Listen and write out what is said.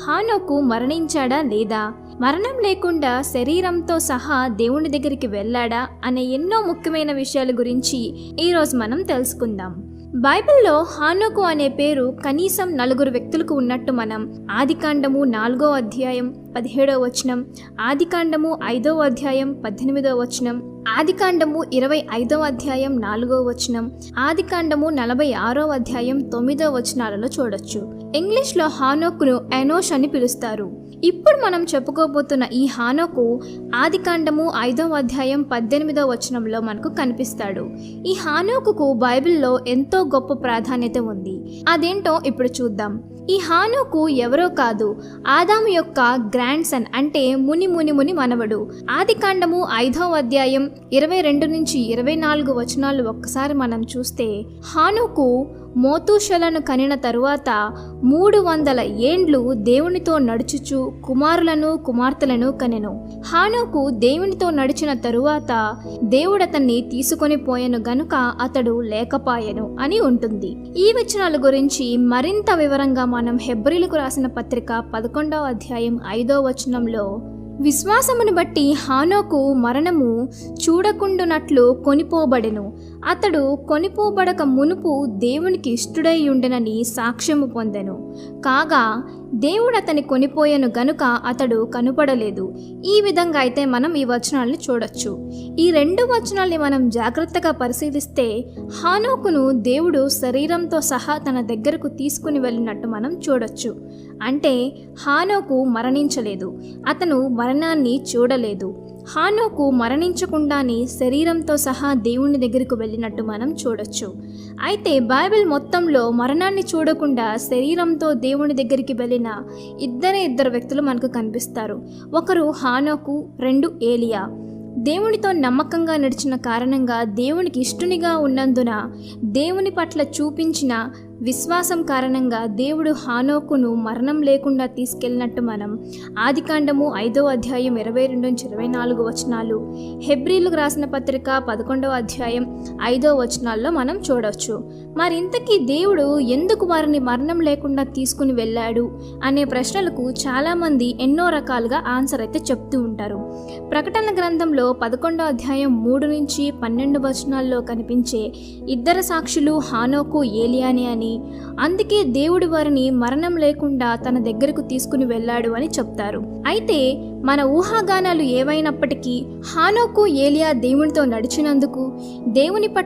హానోకు మరణించాడా లేదా, మరణం లేకుండా శరీరంతో సహా దేవుని దగ్గరికి వెళ్ళాడా అనే ఎన్నో ముఖ్యమైన విషయాల గురించి ఈరోజు మనం తెలుసుకుందాం. బైబిల్లో హానోకు అనే పేరు కనీసం 4 వ్యక్తులకు ఉన్నట్టు మనం ఆదికాండము 4వ అధ్యాయం 17వ వచనం, ఆదికాండము 5వ అధ్యాయం 18వ వచనం, ఆదికాండము 25వ అధ్యాయం 4వ వచనం, ఆదికాండము 46వ అధ్యాయం 9వ వచనాలలో చూడొచ్చు. ఇంగ్లీష్లో హానోకును ఎనోష్ అని పిలుస్తారు. ఇప్పుడు మనం చెప్పుకోబోతున్న ఈ హానోకు ఆదికాండము 5వ అధ్యాయం 18వ వచనంలో మనకు కనిపిస్తాడు. ఈ హానోకుకు బైబిల్లో ఎంతో గొప్ప ప్రాధాన్యత ఉంది. అదేంటో ఇప్పుడు చూద్దాం. ఈ హానోకు ఎవరో కాదు, ఆదాము యొక్క గ్రాండ్ సన్, అంటే ముని మనవడు. ఆదికాండము 5వ అధ్యాయం 22 నుంచి 24 వచనాలు ఒక్కసారి మనం చూస్తే, హానోకు మోతూషలను కనిన తరువాత 300 ఏండ్లు దేవునితో నడుచుచు కుమారులను కుమార్తెలను కనెను. హానోకు దేవునితో నడిచిన తరువాత దేవుడతన్ని తీసుకొని పోయెను గనుక అతడు లేకపాయెను అని ఉంటుంది. ఈ వచనాల గురించి మరింత వివరంగా మనం హెబ్రీలకు రాసిన పత్రిక 11వ అధ్యాయం 5వ వచనంలో, విశ్వాసమును బట్టి హానోకు మరణము చూడకుండునట్లు కొనిపోబడెను, అతడు కొనిపోబడక మునుపు దేవునికి ఇష్టుడై ఉండెనని సాక్ష్యము పొందెను, కాగా దేవుడు అతని కొనిపోయెను గనుక అతడు కనుపడలేదు. ఈ విధంగా అయితే మనం ఈ వచనాల్ని చూడొచ్చు. ఈ 2 వచనాల్ని మనం జాగ్రత్తగా పరిశీలిస్తే హానోకును దేవుడు శరీరంతో సహా తన దగ్గరకు తీసుకుని వెళ్ళినట్టు మనం చూడొచ్చు. అంటే హానోకు మరణించలేదు, అతను మరణాన్ని చూడలేదు. హానోకు మరణించకుండానే శరీరంతో సహా దేవుని దగ్గరకు వెళ్ళినట్టు మనం చూడొచ్చు. అయితే బైబిల్ మొత్తంలో మరణాన్ని చూడకుండా శరీరంతో దేవుని దగ్గరికి వెళ్ళిన ఇద్దరు వ్యక్తులు మనకు కనిపిస్తారు. ఒకరు హానోకు, 2 ఏలియా. దేవునితో నమ్మకంగా నడిచిన కారణంగా, దేవునికి ఇష్టునిగా ఉన్నందున, దేవుని పట్ల చూపించిన విశ్వాసం కారణంగా దేవుడు హానోకును మరణం లేకుండా తీసుకెళ్ళినట్టు మనం ఆదికాండము 5వ అధ్యాయం 22 నుంచి 24 వచనాలు, హెబ్రీలకు రాసిన పత్రిక 11వ అధ్యాయం 5వ వచనాల్లో మనం చూడవచ్చు. మరింతకీ దేవుడు ఎందుకు వారిని మరణం లేకుండా తీసుకుని వెళ్ళాడు అనే ప్రశ్నలకు చాలామంది ఎన్నో రకాలుగా ఆన్సర్ అయితే చెప్తూ ఉంటారు. ప్రకటన గ్రంథంలో 11వ అధ్యాయం 3 నుంచి 12 వచనాల్లో కనిపించే ఇద్దరు సాక్షులు హానోకు, ఏలియానే అని, అందుకే దేవుడు వారిని మరణం లేకుండా తన దగ్గరకు తీసుకుని వెళ్ళాడు అని చెప్తారు. అయితే మన ఊహాగానాలు ఏవైనప్పటికీ హానోకు, ఏలియా దేవునితో నడిచినందుకు, దేవుని